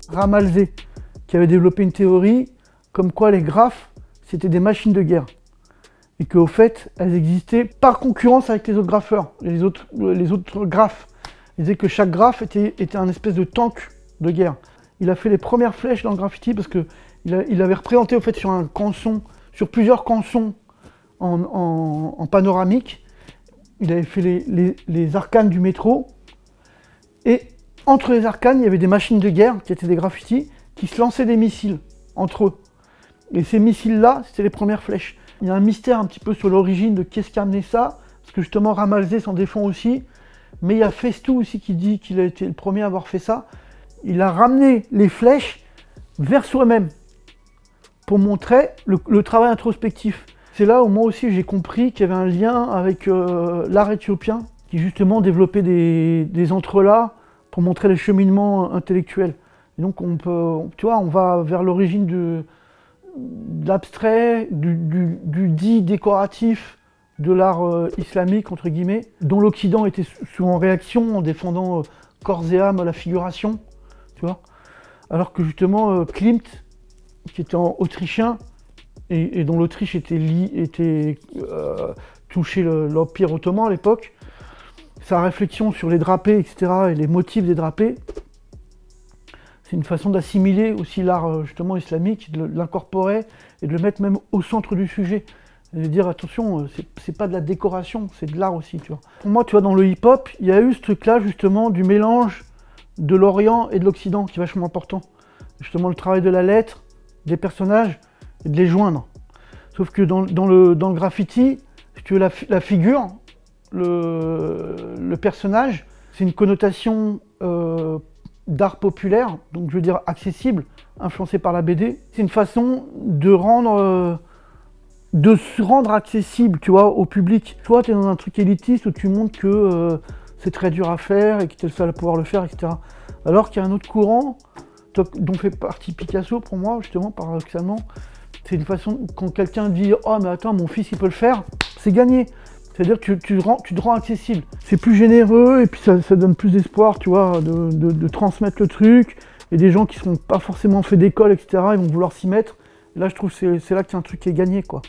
Ramalzé, qui avait développé une théorie comme quoi les graphes, c'était des machines de guerre. Et qu'au fait, elles existaient par concurrence avec les autres graffeurs, les autres graphes. Il disait que chaque graphe était un espèce de tank de guerre. Il a fait les premières flèches dans le graffiti parce qu'il avait représenté au fait sur un canson, sur plusieurs cançons en panoramique. Il avait fait les arcanes du métro. Et entre les arcanes, il y avait des machines de guerre qui étaient des graffitis qui se lançaient des missiles entre eux. Et ces missiles-là, c'était les premières flèches. Il y a un mystère un petit peu sur l'origine de qu'est-ce qui a amené ça, parce que justement Ramalzé s'en défend aussi, mais il y a Festou aussi qui dit qu'il a été le premier à avoir fait ça. Il a ramené les flèches vers soi-même pour montrer le travail introspectif. C'est là où moi aussi j'ai compris qu'il y avait un lien avec l'art éthiopien, qui justement développait des entrelacs pour montrer les cheminements intellectuels. Et donc tu vois, on va vers l'origine de l'abstrait, du dit décoratif de l'art islamique, entre guillemets, dont l'Occident était souvent en réaction en défendant corps et âme la figuration, tu vois. Alors que justement Klimt, qui était autrichien, et dont l'Autriche était touchée l'Empire ottoman à l'époque, sa réflexion sur les drapés, etc., et les motifs des drapés, c'est une façon d'assimiler aussi l'art justement islamique, de l'incorporer et de le mettre même au centre du sujet. Et de dire attention, c'est pas de la décoration, c'est de l'art aussi, tu vois. Pour moi, tu vois, dans le hip-hop, il y a eu ce truc-là justement du mélange de l'Orient et de l'Occident qui est vachement important. Justement le travail de la lettre, des personnages et de les joindre. Sauf que dans le graffiti, si tu veux, la figure, le personnage, c'est une connotation d'art populaire, donc je veux dire accessible, influencé par la BD. C'est une façon de se rendre accessible, tu vois, au public. Toi, tu es dans un truc élitiste où tu montres que c'est très dur à faire et que tu es le seul à pouvoir le faire, etc. Alors qu'il y a un autre courant, dont fait partie Picasso pour moi, justement, paradoxalement. C'est une façon, quand quelqu'un dit « Oh mais attends, mon fils il peut le faire », c'est gagné. C'est-à-dire que tu te rends accessible. C'est plus généreux et puis ça donne plus d'espoir, tu vois, de transmettre le truc. Et des gens qui ne seront pas forcément fait d'école, etc., ils vont vouloir s'y mettre. Et là, je trouve que c'est là qu'il y a un truc qui est gagné, quoi.